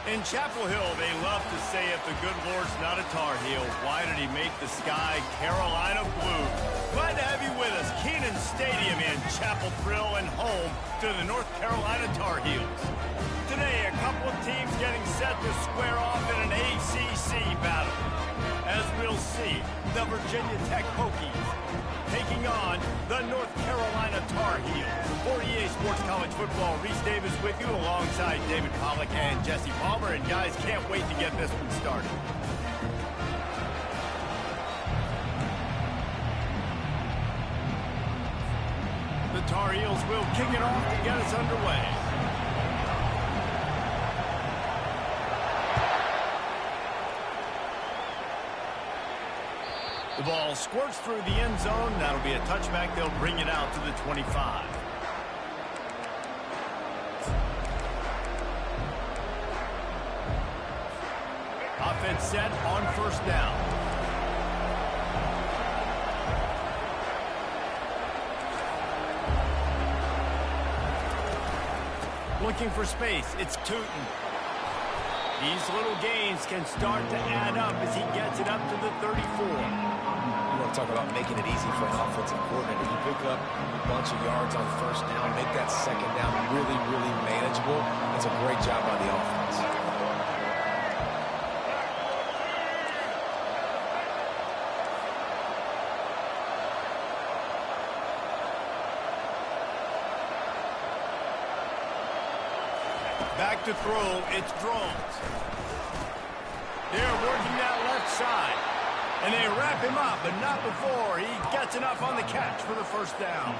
In Chapel Hill, they love to say if the good Lord's not a Tar Heel, why did he make the sky Carolina blue? Glad to have you with us. Kenan Stadium in Chapel Thrill and home to the North Carolina Tar Heels. Today, a couple of teams getting set to square off in an ACC battle. As we'll see, the Virginia Tech Hokies taking on the North Carolina Tar Heels. For EA Sports College Football, Reese Davis with you alongside David Pollack and Jesse Palmer. And guys, can't wait to get this one started. The Tar Heels will kick it off to get us underway. The ball squirts through the end zone. That'll be a touchback. They'll bring it out to the 25. Offense set on first down. Looking for space. It's Tootin. These little gains can start to add up as he gets it up to the 34. You want to talk about making it easy for an offensive coordinator. You pick up a bunch of yards on first down, make that second down really, really manageable. That's a great job by the offense. Back to throw, it's Drones. They're working that left side. And they wrap him up, but not before he gets enough on the catch for the first down.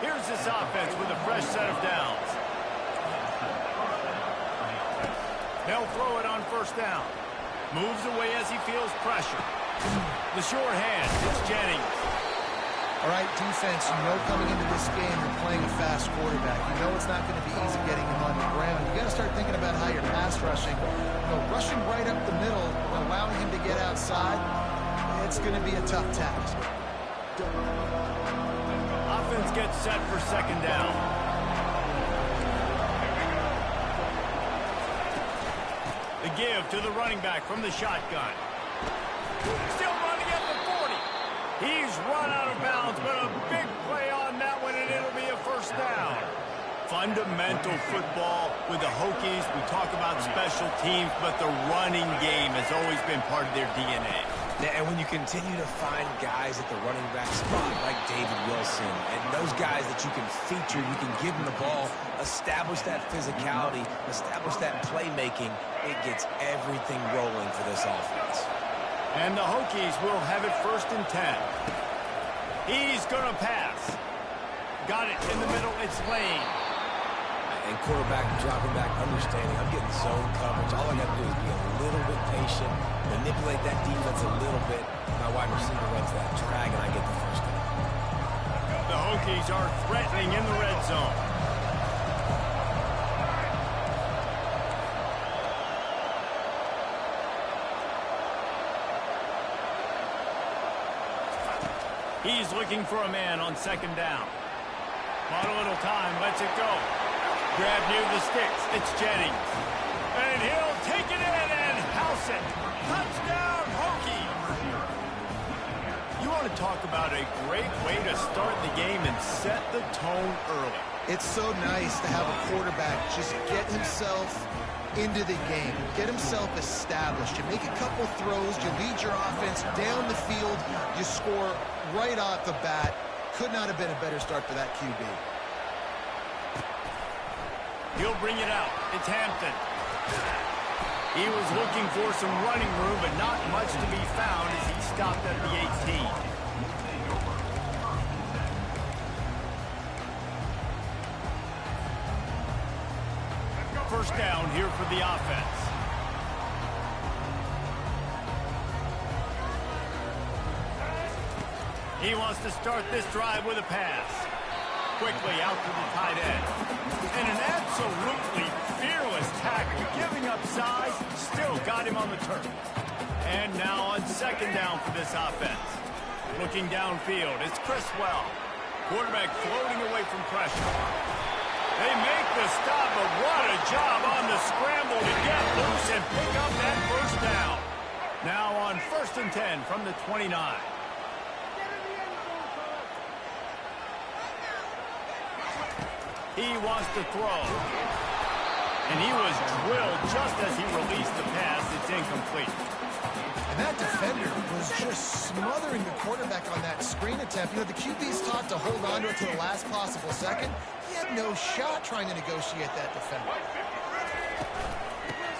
Here's this offense with a fresh set of downs. They'll throw it on first down. Moves away as he feels pressure. The short hand, it's Jennings. All right, defense, you know coming into this game you're playing a fast quarterback. You know it's not going to be easy getting him on the ground. You got to start thinking about how you're pass rushing. You know, rushing right up the middle and allowing him to get outside, it's going to be a tough task. Offense gets set for second down. The give to the running back from the shotgun. Still running at the 40. He's run out of bounds, but a big play on that one, and it'll be a first down. Fundamental football with the Hokies. We talk about special teams, but the running game has always been part of their DNA. Yeah, and when you continue to find guys at the running back spot like David Wilson and those guys that you can feature, you can give them the ball, establish that physicality, establish that playmaking, it gets everything rolling for this offense. And the Hokies will have it first and 10. He's going to pass. Got it in the middle. It's Lane. And quarterback dropping back, understanding I'm getting zone coverage. All I got to do is be a little bit patient, manipulate that defense a little bit. My wide receiver runs that drag, and I get the first down. The Hokies are threatening in the red zone. He's looking for a man on second down. Not a little time, lets it go. Grab near the sticks, it's Jennings. And he'll take it in and house it. Touchdown, Hokies! You want to talk about a great way to start the game and set the tone early. It's so nice to have a quarterback just get himself into the game, get himself established. You make a couple throws, you lead your offense down the field, you score right off the bat. Could not have been a better start for that QB. He'll bring it out. It's Hampton. He was looking for some running room, but not much to be found as he stopped at the 18. First down here for the offense. He wants to start this drive with a pass. Quickly out to the tight end. And an absolutely fearless tackle. Giving up size, still got him on the turf. And now on second down for this offense. Looking downfield, it's Criswell. Quarterback floating away from pressure. They make the stop, but what a job on the scramble to get Now on 1st and 10 from the 29. He wants to throw. And he was drilled just as he released the pass. It's incomplete. And that defender was just smothering the quarterback on that screen attempt. You know, the QB's taught to hold on to it to the last possible second. He had no shot trying to negotiate that defender.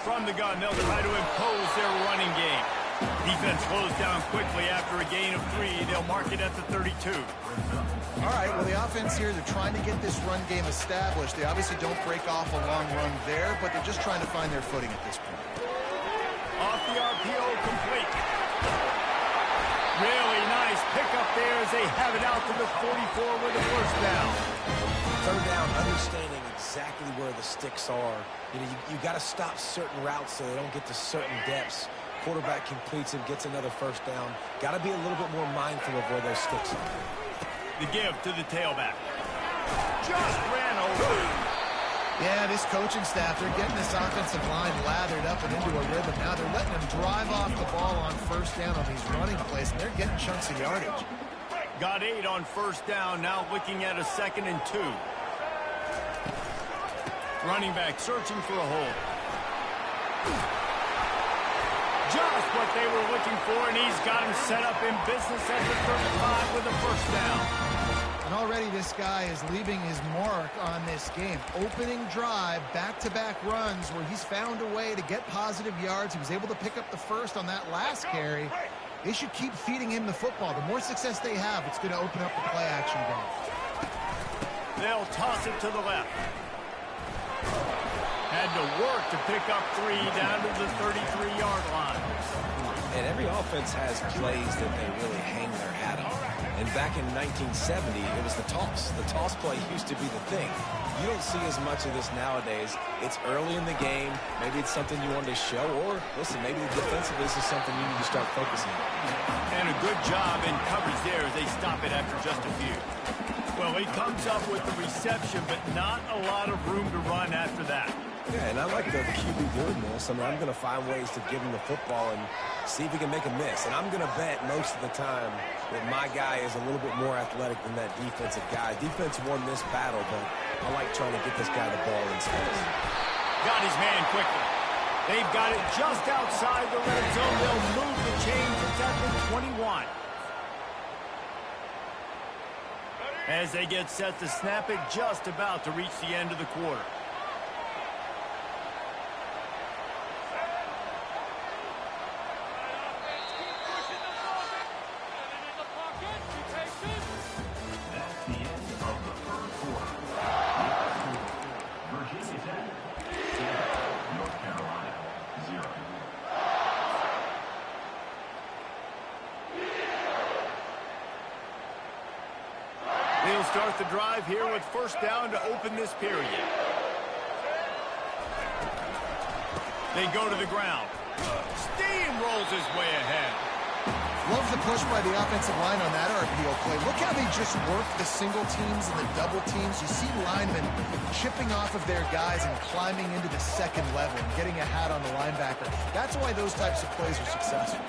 From the gun, they'll try to impose their running game. Defense slows down quickly after a gain of 3. They'll mark it at the 32. All right, well, the offense here, they're trying to get this run game established. They obviously don't break off a long run there, but they're just trying to find their footing at this point. Off the RPO, complete. Really nice pickup there as they have it out to the 44 with a first down. Third down, understanding exactly where the sticks are. You know, you got to stop certain routes so they don't get to certain depths. Quarterback completes and gets another first down. Got to be a little bit more mindful of where those sticks are. The give to the tailback. Just ran over. Yeah, this coaching staff, they're getting this offensive line lathered up and into a rhythm. Now they're letting them drive off the ball on first down on these running plays, and they're getting chunks of yardage. Got 8 on first down, now looking at a 2nd and 2. Running back searching for a hole. Just what they were looking for, and he's got him set up in business at the 35 with a first down. And already this guy is leaving his mark on this game. Opening drive, back-to-back runs where he's found a way to get positive yards. He was able to pick up the first on that last carry. They should keep feeding him the football. The more success they have, it's going to open up the play-action game. They'll toss it to the left. Had to work to pick up 3 down to the 33-yard line. And every offense has plays that they really hang their hat on. And back in 1970, it was the toss. The toss play used to be the thing. You don't see as much of this nowadays. It's early in the game. Maybe it's something you wanted to show. Or, listen, maybe defensively this is something you need to start focusing on. And a good job in coverage there as they stop it after just a few. Well, he comes up with the reception, but not a lot of room to run after that. Yeah, and I like the QB doing this. I mean, I'm going to find ways to give him the football and see if he can make a miss. And I'm going to bet most of the time that my guy is a little bit more athletic than that defensive guy. Defense won this battle, but I like trying to get this guy the ball in space. Got his man quickly. They've got it just outside the red zone. They'll move the chains. It's at the 21. As they get set to snap it, just about to reach the end of the quarter. They'll start the drive here with first down to open this period. They go to the ground. Steamrolls his way ahead. Love the push by the offensive line on that RPO play. Look how they just work the single teams and the double teams. You see linemen chipping off of their guys and climbing into the second level and getting a hat on the linebacker. That's why those types of plays are successful.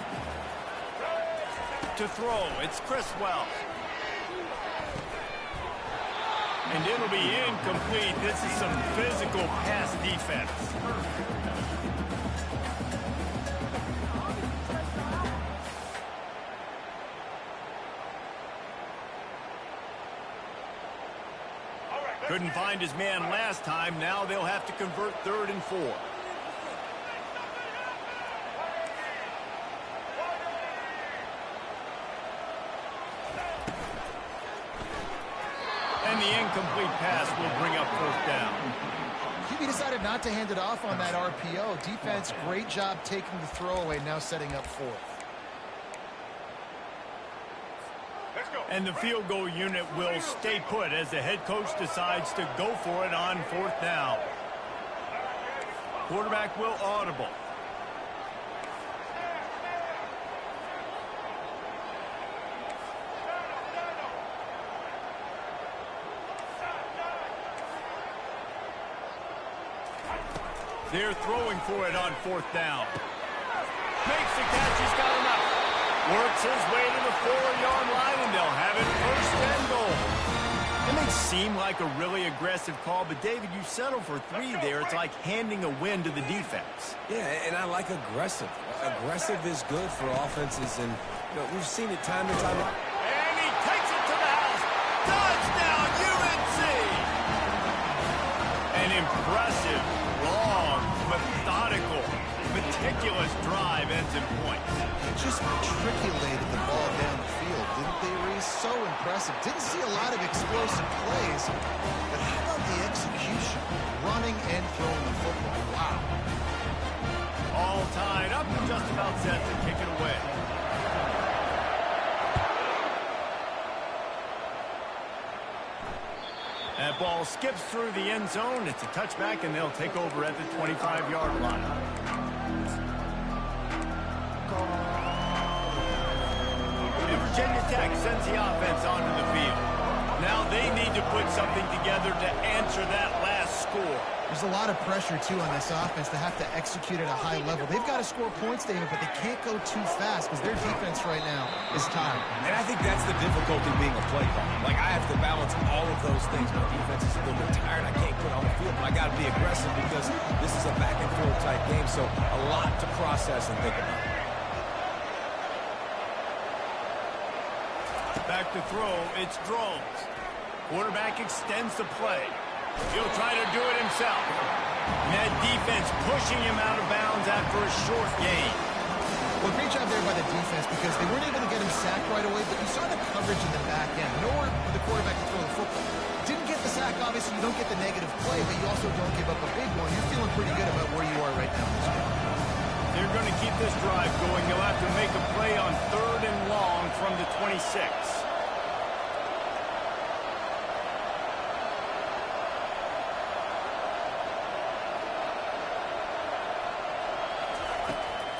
To throw, it's Chris Wells. And it'll be incomplete. This is some physical pass defense. Couldn't find his man last time. Now they'll have to convert 3rd and 4. And the incomplete pass will bring up 4th down. QB decided not to hand it off on that RPO. Defense, great job taking the throwaway, now setting up 4th. And the field goal unit will stay put as the head coach decides to go for it on 4th down. Quarterback will audible. They're throwing for it on 4th down. Makes the catch. He's got him out. Works his way to the 4-yard line, and they'll have it first and goal. It may seem like a really aggressive call, but, David, you settle for 3 there. It's like handing a win to the defense. Yeah, and I like aggressive. Aggressive is good for offenses, and we've seen it time and time again. And he takes it to the house. Touchdown, UNC! An impressive, long, methodical, meticulous drive ends in points. Just matriculated the ball down the field, didn't they, Reese? So impressive. Didn't see a lot of explosive plays, but how about the execution? Running and throwing the football. Wow. All tied up and just about set to kick it away. That ball skips through the end zone. It's a touchback, and they'll take over at the 25-yard line. And Virginia Tech sends the offense onto the field. Now they need to put something together to answer that last score. There's a lot of pressure, too, on this offense to have to execute at a high level. They've got to score points, David, but they can't go too fast because their defense right now is tired. And I think that's the difficulty being a play caller. Like, I have to balance all of those things. My defense is a little bit tired. I can't put on the field, but I got to be aggressive because this is a back-and-forth type game, so a lot to process and think about. Back to throw, it's Drones. Quarterback extends the play. He'll try to do it himself. And that defense pushing him out of bounds after a short gain. Well, great job there by the defense because they weren't able to get him sacked right away, but you saw the coverage in the back end. Nowhere for the quarterback to throw the football. Didn't get the sack, obviously. You don't get the negative play, but you also don't give up a big one. You're feeling pretty good about where you are right now in this game. They're going to keep this drive going. They'll have to make a play on 3rd and long from the 26.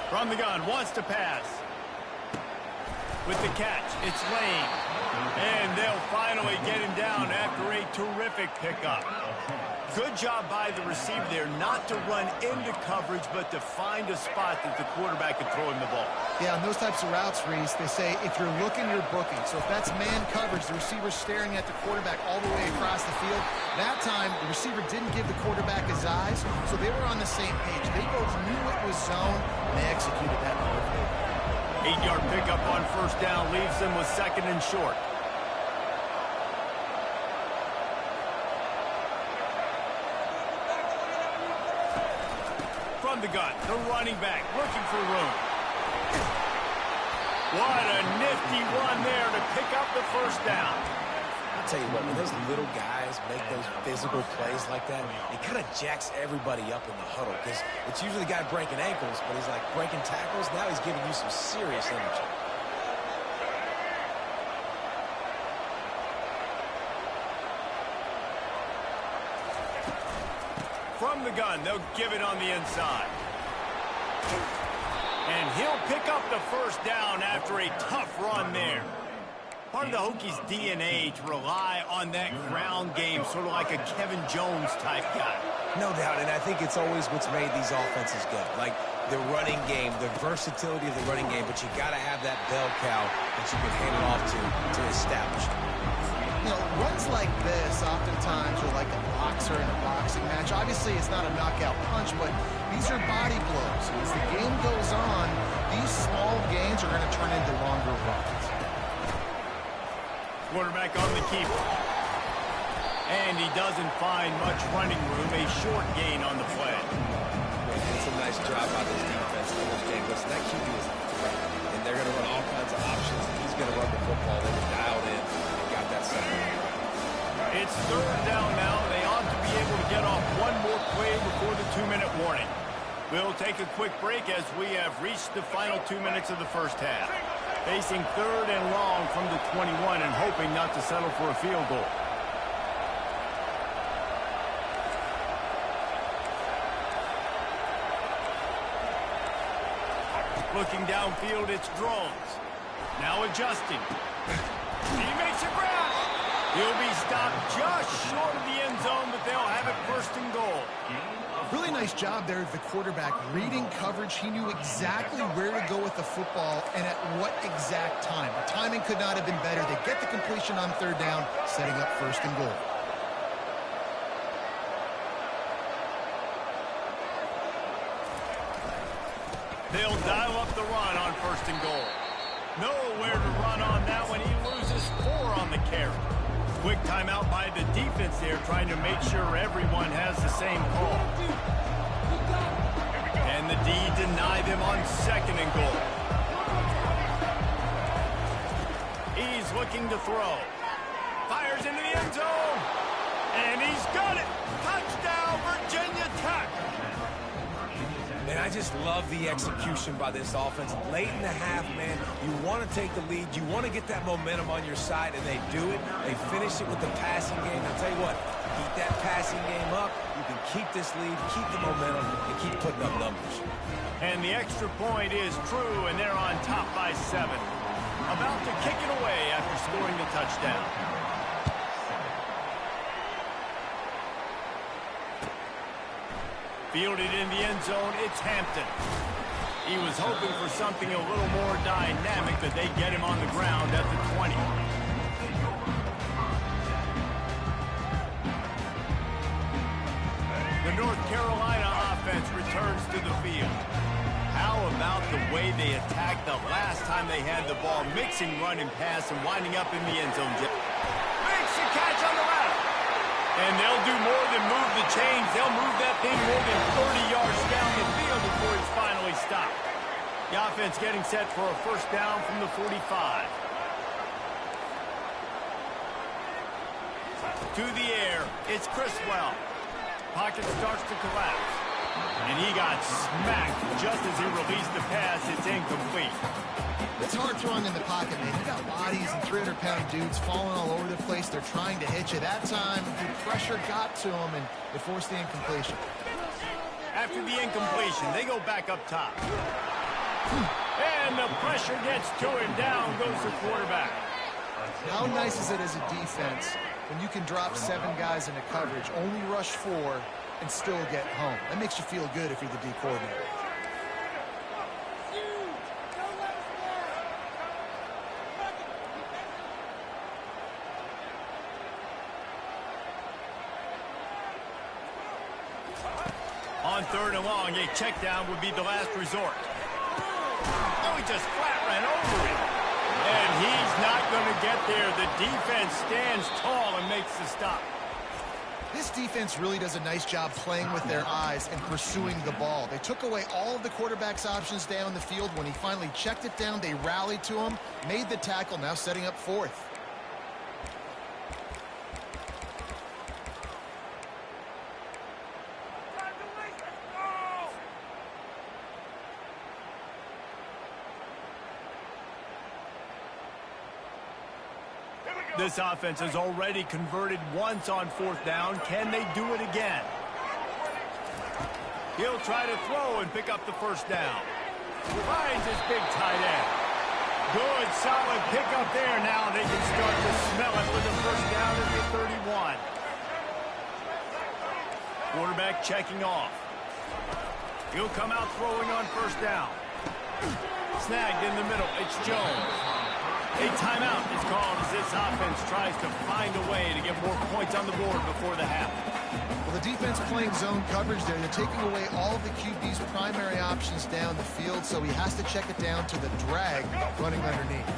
From the gun, wants to pass. With the catch, it's Lane. And they'll finally get him down after a terrific pickup. Good job by the receiver there not to run into coverage, but to find a spot that the quarterback can throw him the ball. Yeah, on those types of routes, Reese, they say if you're looking, you're booking. So if that's man coverage, the receiver's staring at the quarterback all the way across the field. That time, the receiver didn't give the quarterback his eyes, so they were on the same page. They both knew it was zone, and they executed that perfectly. 8-yard pickup on 1st down leaves them with 2nd and short. From the gun, the running back looking for room. What a nifty run there to pick up the 1st down. I'll tell you what, when those little guys make those physical plays like that, it kind of jacks everybody up in the huddle because it's usually the guy breaking ankles, but he's like breaking tackles. Now he's giving you some serious energy. From the gun, they'll give it on the inside. And he'll pick up the 1st down after a tough run there. Part of the Hokies' DNA to rely on that ground game, sort of like a Kevin Jones type guy. No doubt, and I think it's always what's made these offenses go. Like the running game, the versatility of the running game, but you got to have that bell cow that you can hand it off to establish. You know, runs like this oftentimes are like a boxer in a boxing match. Obviously, it's not a knockout punch, but these are body blows. As the game goes on, these small gains are going to turn into longer runs. Quarterback on the keeper. And he doesn't find much running room. A short gain on the play. It's a nice job by this defense to understand. Listen, that QB is a threat, and they're going to run all kinds of options. He's going to run the football. They were dialed in and got that second. It's 3rd down now. They ought to be able to get off one more play before the 2-minute warning. We'll take a quick break as we have reached the final 2 minutes of the 1st half. Facing 3rd and long from the 21 and hoping not to settle for a field goal. Looking downfield, it's Drones. Now adjusting. He makes a grab. He'll be stopped just short of the end zone, but they'll have it 1st and goal. Really nice job there of the quarterback. Reading coverage, he knew exactly where to go with the football and at what exact time. The timing could not have been better. They get the completion on third down, setting up first and goal. They'll dial up the run on first and goal. Nowhere to run on that one. He loses 4 on the carry. Quick timeout by the defense there, trying to make sure everyone has the same call. And the D deny them on second and goal. He's looking to throw. Fires into the end zone. And he's got it. Touchdown, Virginia Tech. Man, I just love the execution by this offense. Late in the half, man, you want to take the lead. You want to get that momentum on your side, and they do it. They finish it with the passing game. I'll tell you what, keep that passing game up. You can keep this lead, keep the momentum, and keep putting up numbers. And the extra point is true, and they're on top by 7. About to kick it away after scoring the touchdown. Fielded in the end zone, it's Hampton. He was hoping for something a little more dynamic, but they get him on the ground at the 20. The North Carolina offense returns to the field. How about the way they attacked the last time they had the ball, mixing run and pass and winding up in the end zone. Makes the catch on the left. And they'll do more than move the chains. They'll move that thing more than 30 yards down the field before it's finally stopped. The offense getting set for a first down from the 45. To the air, it's Criswell. Pocket starts to collapse. And he got smacked just as he released the pass. It's incomplete. It's hard throwing in the pocket, man. You got bodies and 300-pound dudes falling all over the place. They're trying to hit you. That time, the pressure got to them, and it forced the incompletion. After the incompletion, they go back up top. And the pressure gets to him. Down goes the quarterback. How nice is it as a defense when you can drop 7 guys into coverage, only rush 4, and still get home? That makes you feel good if you're the D coordinator. On third and long, a check down would be the last resort. Oh, he just flat ran over it. And he's not going to get there. The defense stands tall and makes the stop. This defense really does a nice job playing with their eyes and pursuing the ball. They took away all of the quarterback's options down the field. When he finally checked it down, they rallied to him, made the tackle, now setting up fourth. This offense has already converted once on fourth down. Can they do it again? He'll try to throw and pick up the first down. Finds his big tight end. Good, solid pickup there. Now they can start to smell it with the first down at the 31. Quarterback checking off. He'll come out throwing on first down. Snagged in the middle. It's Jones. A timeout is called as this offense tries to find a way to get more points on the board before the half. Well, the defense playing zone coverage there. They're taking away all of the QB's primary options down the field, so he has to check it down to the drag running underneath.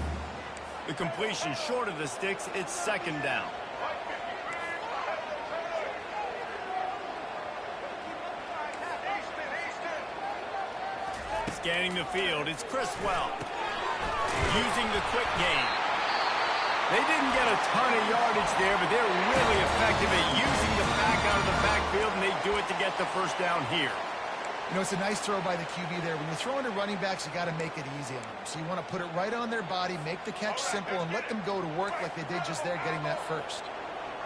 The completion short of the sticks. It's second down. Scanning the field, it's Criswell. Using the quick game. They didn't get a ton of yardage there, but they're really effective at using the back out of the backfield, and they do it to get the first down here. You know, it's a nice throw by the QB there. When you're throwing to running backs, you got to make it easy on them. So you want to put it right on their body, make the catch simple, and let them go to work like they did just there, getting that first.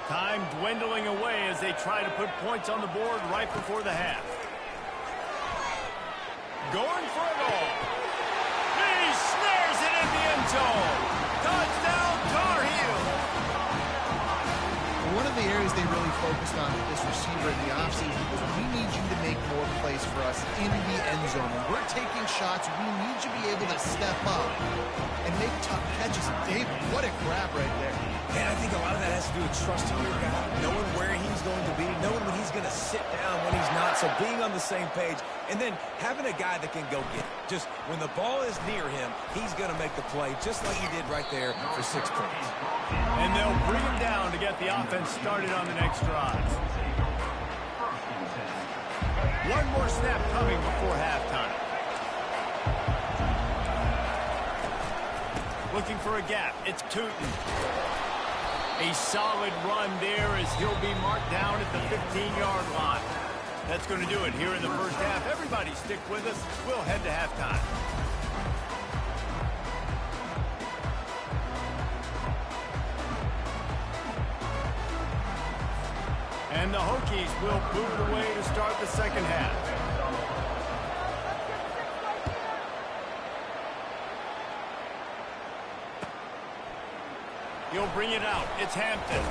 Time dwindling away as they try to put points on the board right before the half. Going for it all. He snares it in the end zone. Touchdown, Tar Heels. One of of the areas they really focused on with this receiver in the offseason was we need you to make more plays for us in the end zone. When we're taking shots, we need you to be able to step up and make tough catches. David, what a grab right there. And I think a lot of that has to do with trusting your guy, knowing where he's going to be, knowing when he's going to sit down, when he's not. So being on the same page, and then having a guy that can go get it. Just when the ball is near him, he's going to make the play, just like he did right there for 6 points. And they'll bring him down to get the offense started on the next drive. One more snap coming before halftime. Looking for a gap. It's Tootin. A solid run there as he'll be marked down at the 15-yard line. That's going to do it here in the first half. Everybody stick with us. We'll head to halftime. And the Hokies will move away to start the second half. He'll bring it out. It's Hampton.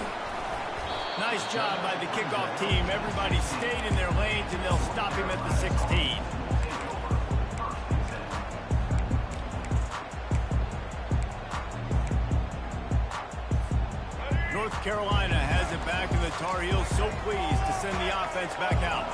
Nice job by the kickoff team. Everybody stayed in their lanes, and they'll stop him at the 16. North Carolina has it back, and the Tar Heels so pleased to send the offense back out.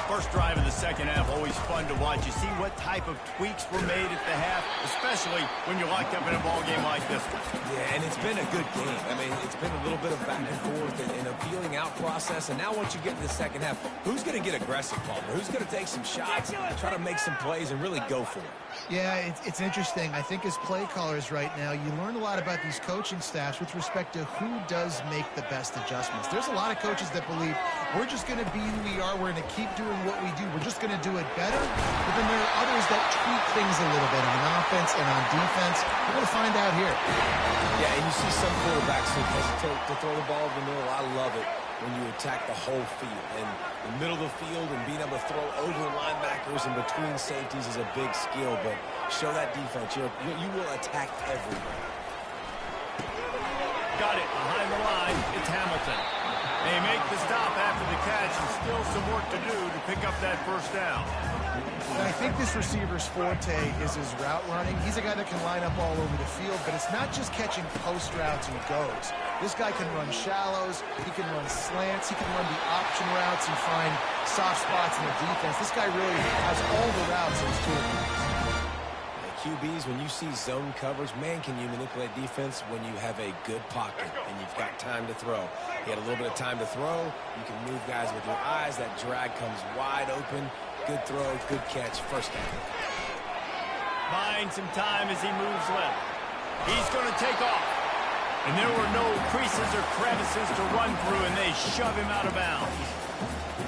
First drive of the second half, always fun to watch. You see what type of tweaks were made at the half, especially when you're locked up in a ball game like this one. Yeah, and it's been a good game. I mean, it's been a little bit of back and forth and a feeling out process. And now once you get to the second half, who's going to get aggressive, Palmer? Who's going to take some shots, try to make some plays, and really go for it? Yeah, it's interesting. I think as play callers right now, you learn a lot about these coaching staffs with respect to who does make the best adjustments. There's a lot of coaches that believe we're just going to be who we are. We're going to keep doing what we do. We're just going to do it better. But then there are others that tweak things a little bit on offense and on defense. We're going to find out here. Yeah, and you see some quarterbacks who hesitate to throw the ball in the middle. I love it when you attack the whole field. And the middle of the field and being able to throw over linebackers and between safeties is a big skill. But show that defense. You will attack everywhere. Got it behind the line. It's Hamilton. They make the stop after the catch, and still some work to do to pick up that first down. And I think this receiver's forte is his route running. He's a guy that can line up all over the field, but it's not just catching post routes and goes. This guy can run shallows, he can run slants, he can run the option routes and find soft spots in the defense. This guy really has all the routes in his toolbox. QBs, when you see zone coverage, man, can you manipulate defense when you have a good pocket and you've got time to throw. He had a little bit of time to throw. You can move guys with your eyes. That drag comes wide open. Good throw, good catch, first down. Buying some time as he moves left. He's going to take off. And there were no creases or crevices to run through, and they shove him out of bounds.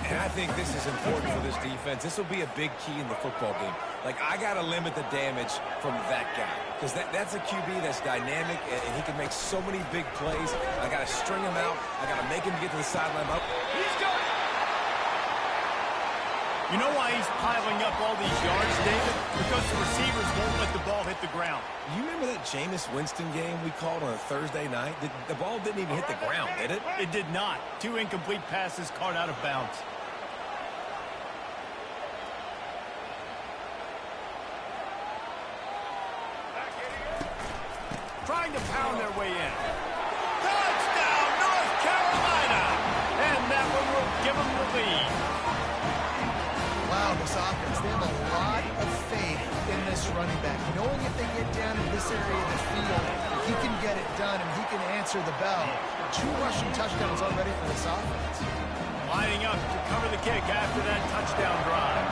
And I think this is important for this defense. This will be a big key in the football game. Like, I got to limit the damage from that guy. Because that's a QB that's dynamic, and he can make so many big plays. I got to string him out. I got to make him get to the sideline. He's going. You know why he's piling up all these yards, David? Because the receivers won't let the ball hit the ground. You remember that Jameis Winston game we called on a Thursday night? The ball didn't even hit the ground, did it? It did not. 2 incomplete passes caught out of bounds. Trying to pound their way in. Touchdown, North Carolina! And that one will give them the lead. Wow, this offense, they have a lot of faith in this running back. Knowing if they get down in this area of the field, he can get it done and he can answer the bell. 2 rushing touchdowns already for this offense. Lining up to cover the kick after that touchdown drive.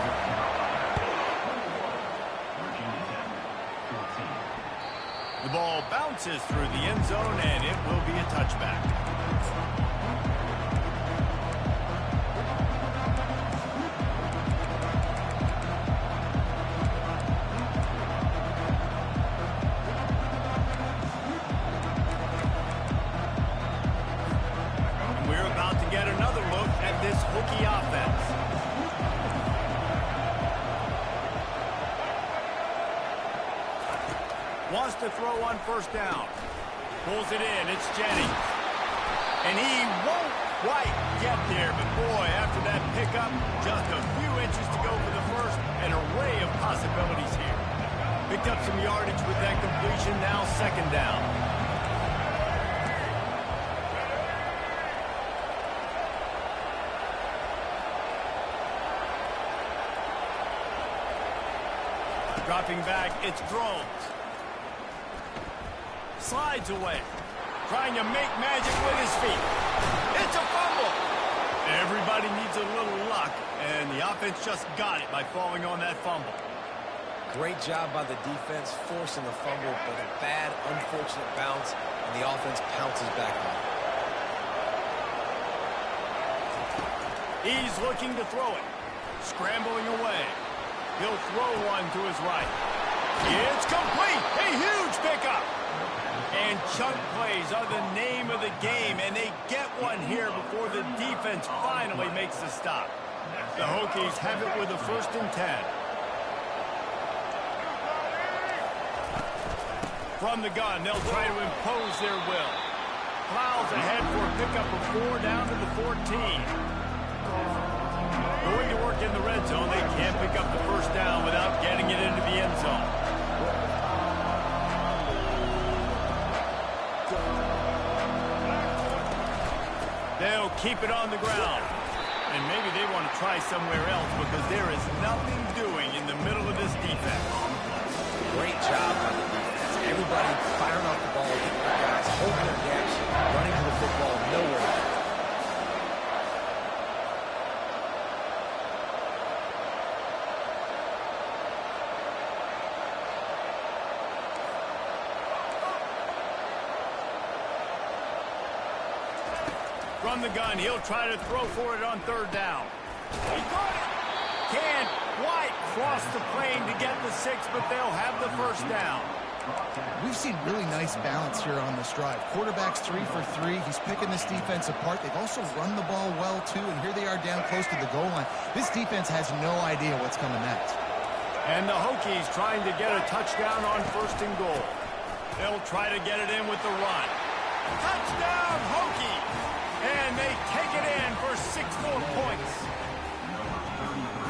The ball bounces through the end zone, and it will be a touchback. We're about to get another look at this Hokie offense. Wants to throw on first down. Pulls it in. It's Jennings. And he won't quite get there, but boy, after that pickup, just a few inches to go for the first, an array of possibilities here. Picked up some yardage with that completion, now second down. Dropping back, it's throws. Slides away. Trying to make magic with his feet. It's a fumble. Everybody needs a little luck, and the offense just got it by falling on that fumble. Great job by the defense forcing the fumble, but a bad, unfortunate bounce, and the offense pounces back on it. He's looking to throw it. Scrambling away. He'll throw one to his right. It's complete. A huge pickup. And chunk plays are the name of the game, and they get one here before the defense finally makes the stop. The Hokies have it with a 1st and 10. From the gun, they'll try to impose their will. Plows ahead for a pickup of 4 down to the 14. Going to work in the red zone, they can't pick up the 1st down without getting it into the end zone. They'll keep it on the ground. And maybe they want to try somewhere else because there is nothing doing in the middle of this defense. Great job by the defense. Everybody firing off the ball, getting their guys, holding their gaps, running to the football, nowhere. From the gun, he'll try to throw for it on 3rd down. He got it! Can't quite cross the plane to get the 6, but they'll have the 1st down. We've seen really nice balance here on this drive. Quarterback's 3 for 3. He's picking this defense apart. They've also run the ball well, too, and here they are down close to the goal line. This defense has no idea what's coming next. And the Hokies trying to get a touchdown on 1st and goal. They'll try to get it in with the run. Touchdown, Hokies! And they take it in for 6 more points.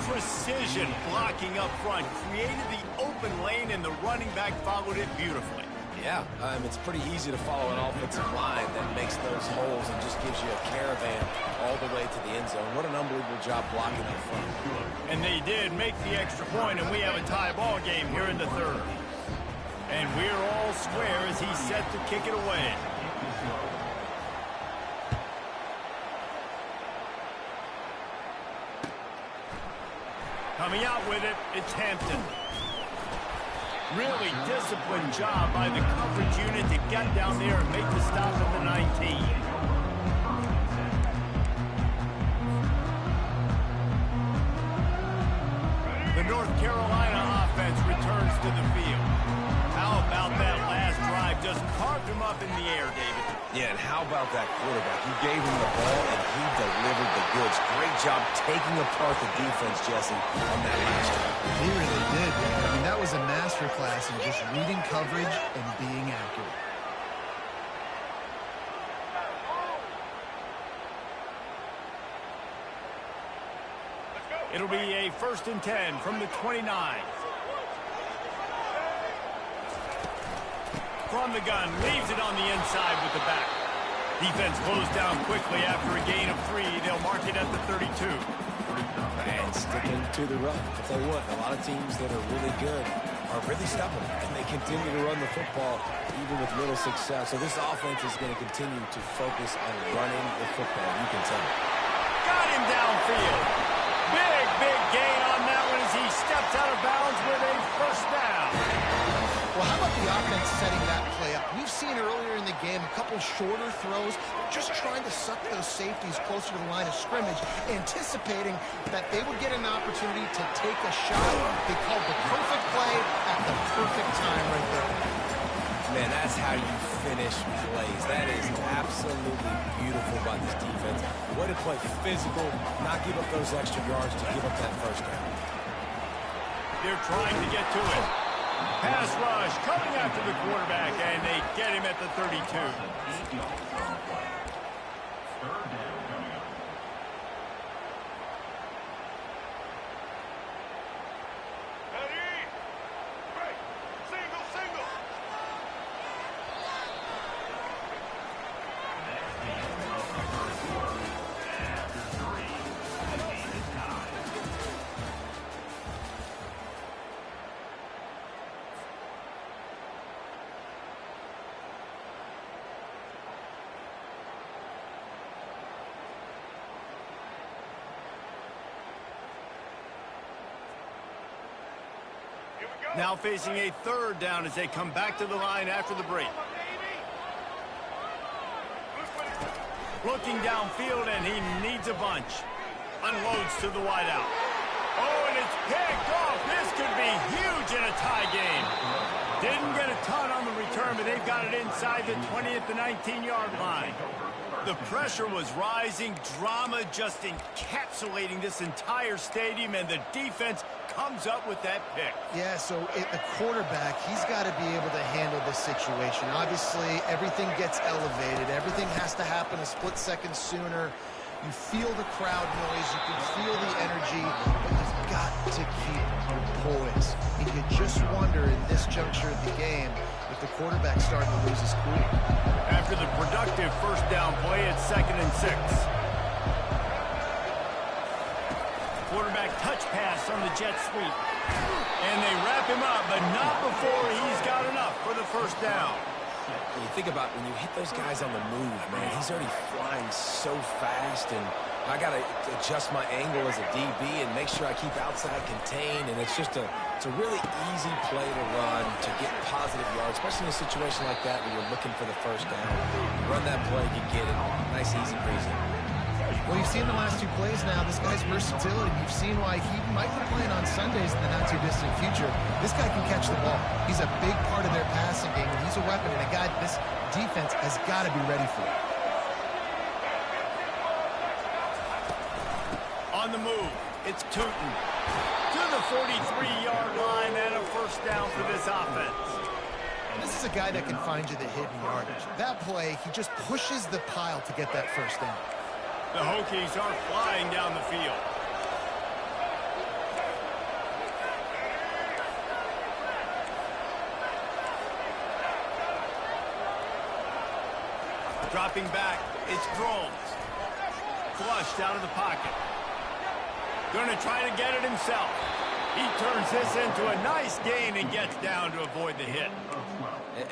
Precision blocking up front created the open lane, and the running back followed it beautifully. Yeah, it's pretty easy to follow an offensive line that makes those holes and just gives you a caravan all the way to the end zone. What an unbelievable job blocking up front. And they did make the extra point, and we have a tie ball game here in the 3rd. And we're all square as he's set to kick it away. Coming out with it, it's Hampton. Really disciplined job by the coverage unit to get down there and make the stop at the 19. The North Carolina offense returns to the field. How about that last drive? Just carved him up in the air, David. Yeah, and how about that quarterback? You gave him the ball, and he delivered the goods. Great job taking apart the defense, Jesse, on that last drive. He really did. I mean, that was a masterclass in just reading coverage and being accurate. It'll be a 1st and 10 from the 29. From the gun, leaves it on the inside with the back. Defense closed down quickly after a gain of 3. They'll mark it at the 32. And sticking to the run. I'll tell you what, a lot of teams that are really good are really stubborn, and they continue to run the football even with little success. So this offense is going to continue to focus on running the football. You can tell. Got him downfield. Big gain on that one as he steps out of bounds with a 1st down. Well, how about the offense setting that play up? We've seen earlier in the game a couple shorter throws, just trying to suck those safeties closer to the line of scrimmage, anticipating that they would get an opportunity to take a shot. They called the perfect play at the perfect time right there. Man, that's how you finish plays. That is absolutely beautiful by this defense. Way to play physical, not give up those extra yards to give up that 1st down. They're trying to get to it. Pass rush coming after the quarterback, and they get him at the 32. Now facing a third down as they come back to the line after the break. Looking downfield, and he needs a bunch. Unloads to the wideout. Oh, and it's picked off. This could be huge in a tie game. Didn't get a ton on the return, but they've got it inside the 20 at the 19-yard line. The pressure was rising, drama just encapsulating this entire stadium, and the defense comes up with that pick. Yeah, so the quarterback, he's got to be able to handle this situation. Obviously, everything gets elevated. Everything has to happen a split second sooner. You feel the crowd noise. You can feel the energy, but you've got to keep your poise. And you just wonder in this juncture of the game if the quarterback's starting to lose his cool. After the productive first down play, it's 2nd and 6. Quarterback touch pass on the jet sweep. And they wrap him up, but not before he's got enough for the first down. When you think about when you hit those guys on the move, man, he's already flying so fast, and I got to adjust my angle as a DB and make sure I keep outside contained, and it's a really easy play to run to get positive yards, especially in a situation like that where you're looking for the first down. You run that play, you get it. Nice, easy breezy. Well, you've seen the last 2 plays now. This guy's versatility. You've seen why he might be playing on Sundays in the not-too-distant future. This guy can catch the ball. He's a big part of their passing game, and he's a weapon, and a guy this defense has got to be ready for. On the move, it's Tootin to the 43-yard line and a first down for this offense. This is a guy that can find you the hidden yardage. That play, he just pushes the pile to get that first down. The Hokies are flying down the field. Dropping back, it's Drones. Flushed out of the pocket. Going to try to get it himself. He turns this into a nice gain and gets down to avoid the hit.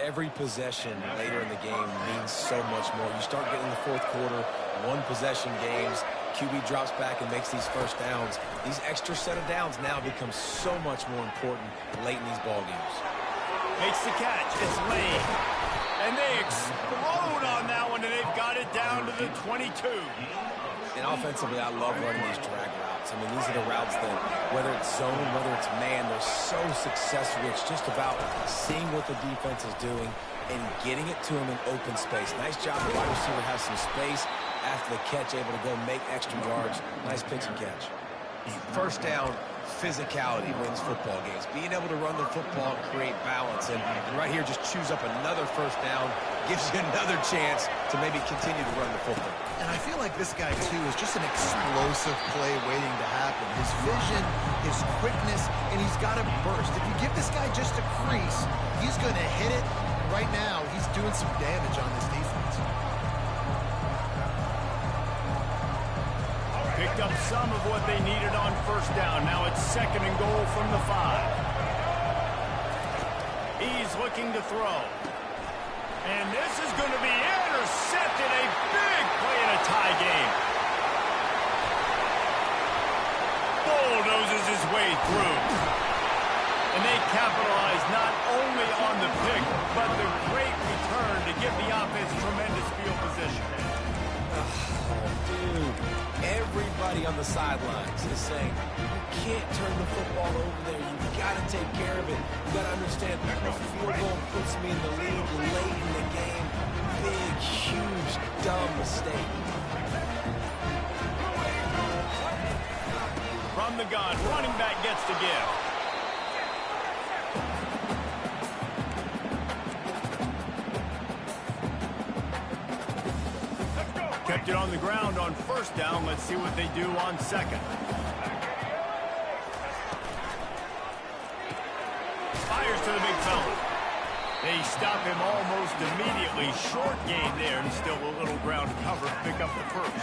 Every possession later in the game means so much more. You start getting the fourth quarter, one-possession games, QB drops back and makes these first downs. These extra set of downs now become so much more important late in these ball games. Makes the catch. It's Lane. And they explode on that one, and they've got it down to the 22. And offensively, I love running these drag routes. I mean, these are the routes that, whether it's zone, whether it's man, they're so successful. It's just about seeing what the defense is doing and getting it to him in open space. Nice job. The wide receiver has some space after the catch, able to go make extra yards. Nice pitch and catch. First down, physicality wins football games. Being able to run the football and create balance. And right here, just choose up another first down, gives you another chance to maybe continue to run the football. And I feel like this guy, too, is just an explosive play waiting to happen. His vision, his quickness, and he's got a burst. If you give this guy just a crease, he's going to hit it. Right now, he's doing some damage on this defense. Picked up some of what they needed on first down. Now it's 2nd and goal from the 5. He's looking to throw. And this is going to be intercepted. A big play in a tie game. Bulldozes his way through. And they capitalize not only on the pick, but the great return to give the offense tremendous field position. Dude, everybody on the sidelines is saying, you can't turn the football over there. You've got to take care of it. You got to understand, a field goal puts me in the lead late in the game. Big, huge, dumb mistake. From the gun, running back gets to give. Kept it on the ground on first down. Let's see what they do on second. Fires to the big fella. They stop him almost immediately. Short gain there, and still a little ground to cover to pick up the first.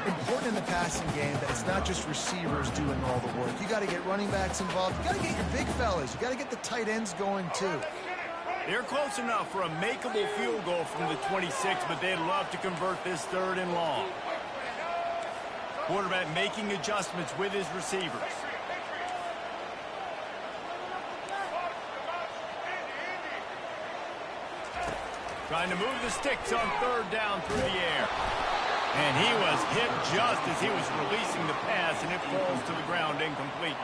Important in the passing game that it's not just receivers doing all the work. You got to get running backs involved. You got to get your big fellas. You got to get the tight ends going too. They're close enough for a makeable field goal from the 26, but they'd love to convert this 3rd and long. Quarterback making adjustments with his receivers. Trying to move the sticks on third down through the air. And he was hit just as he was releasing the pass, and it falls to the ground incomplete.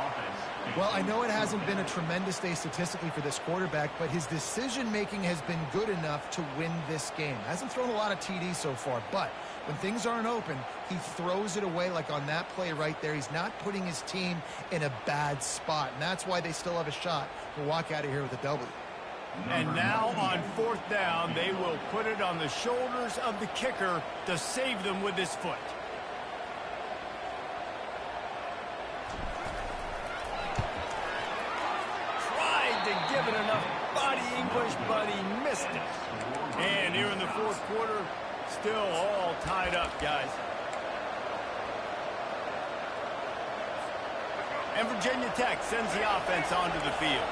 Well, I know it hasn't been a tremendous day statistically for this quarterback, but his decision-making has been good enough to win this game. Hasn't thrown a lot of TDs so far, but when things aren't open, he throws it away like on that play right there. He's not putting his team in a bad spot, and that's why they still have a shot to walk out of here with a W. And now on fourth down, they will put it on the shoulders of the kicker to save them with his foot. Tried to give it enough body English, but he missed it. And here in the fourth quarter, still all tied up, guys. And Virginia Tech sends the offense onto the field.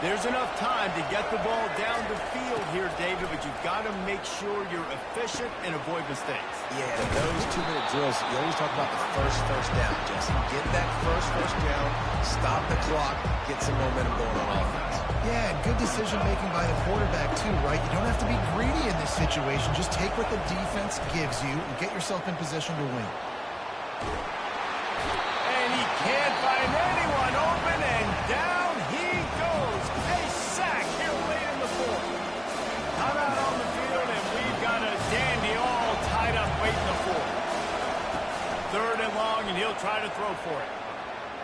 There's enough time to get the ball down the field here, David, but you've got to make sure you're efficient and avoid mistakes. Yeah, and those 2-minute drills, you always talk about the first down, Jesse. Get that first down, stop the clock, get some momentum going on offense. Yeah, and good decision-making by the quarterback, too, right? You don't have to be greedy in this situation. Just take what the defense gives you and get yourself in position to win. And he can't find anyone open, and down he goes. A sack here late in the fourth. Timeout on the field, and we've got a dandy all tied up late in the fourth. Third and long, and he'll try to throw for it.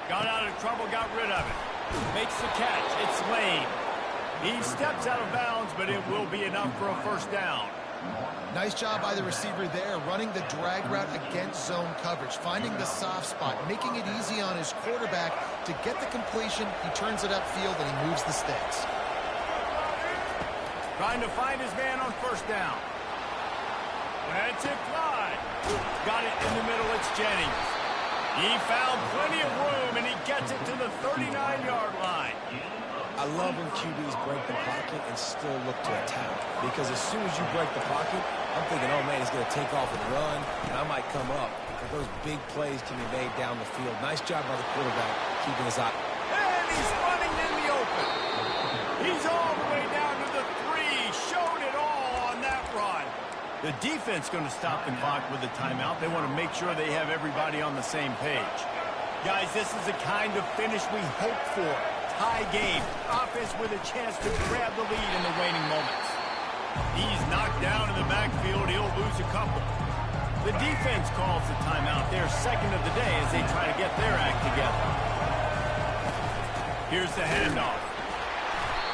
Got out of trouble, got rid of it. Makes the catch. It's Lane. He steps out of bounds, but it will be enough for a first down. Nice job by the receiver there, running the drag route against zone coverage, finding the soft spot, making it easy on his quarterback to get the completion. He turns it upfield, and he moves the sticks. Trying to find his man on first down. That's it, Clyde. Got it in the middle. It's Jennings. He found plenty of room, and he gets it to the 39-yard line. I love when QBs break the pocket and still look to attack. Because as soon as you break the pocket, I'm thinking, oh, man, he's going to take off and run, and I might come up. But those big plays can be made down the field. Nice job by the quarterback keeping his eye. And he's running in the open. He's all the way down to the 3. Showed it all on that run. The defense going to stop the clock with a timeout. They want to make sure they have everybody on the same page. Guys, this is the kind of finish we hope for. High game, offense with a chance to grab the lead in the waning moments. He's knocked down in the backfield. He'll lose a couple. The defense calls the timeout. Their second of the day as they try to get their act together. Here's the handoff.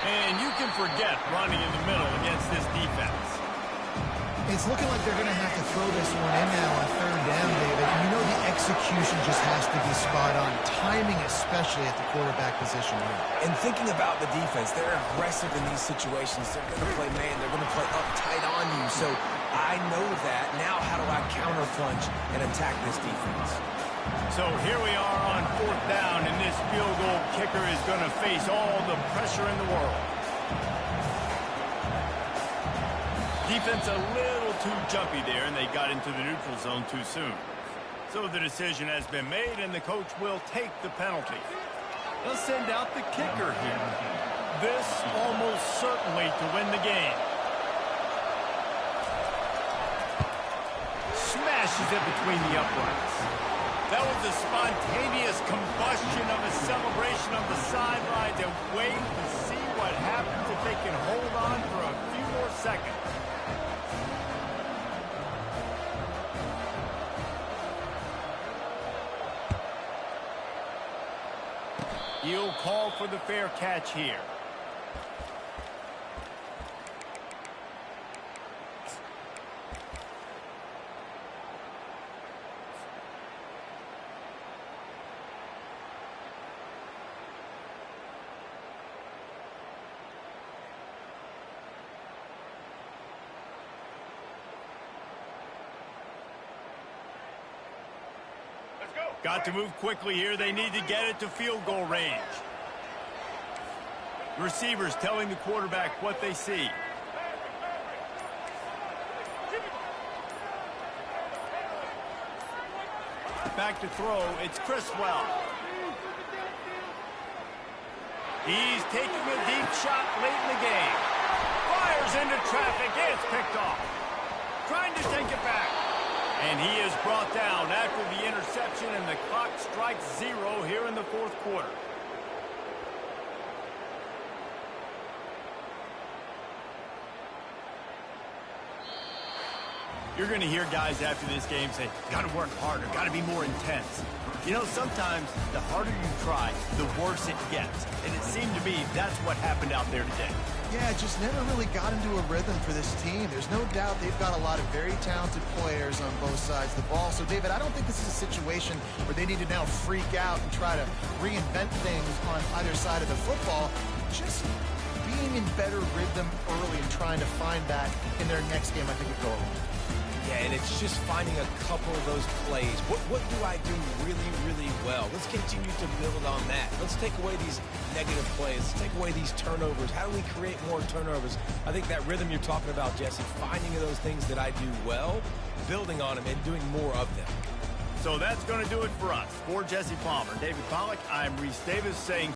And you can forget running in the middle against this defense. It's looking like they're going to have to throw this one in now on third down, David. And you know the execution just has to be spot on. Timing, especially at the quarterback position here. And thinking about the defense, they're aggressive in these situations. They're going to play man. They're going to play up tight on you. So I know that. Now how do I counterpunch and attack this defense? So here we are on fourth down, and this field goal kicker is going to face all the pressure in the world. Defense a little too jumpy there, and they got into the neutral zone too soon. So the decision has been made, and the coach will take the penalty. They'll send out the kicker here. This almost certainly to win the game. Smashes it between the uprights. That was a spontaneous combustion of a celebration on the sidelines, and wait to see what happens if they can hold on for a few more seconds. He'll call for the fair catch here. Got to move quickly here. They need to get it to field goal range. Receivers telling the quarterback what they see. Back to throw. It's Criswell. He's taking a deep shot late in the game. fires into traffic. It's picked off. Trying to take it back. And he is brought down after the interception, and the clock strikes 0 here in the fourth quarter. You're going to hear guys after this game say, got to work harder, got to be more intense. You know, sometimes the harder you try, the worse it gets. And it seemed to me that's what happened out there today. Yeah, just never really got into a rhythm for this team. There's no doubt they've got a lot of very talented players on both sides of the ball. So, David, I don't think this is a situation where they need to now freak out and try to reinvent things on either side of the football. Just being in better rhythm early and trying to find that in their next game, I think would go a long way. Yeah, and it's just finding a couple of those plays. What do I do really, really well? Let's continue to build on that. Let's take away these negative plays. Let's take away these turnovers. How do we create more turnovers? I think that rhythm you're talking about, Jesse, finding those things that I do well, building on them, and doing more of them. So that's going to do it for us. For Jesse Palmer, David Pollack, I'm Reese Davis saying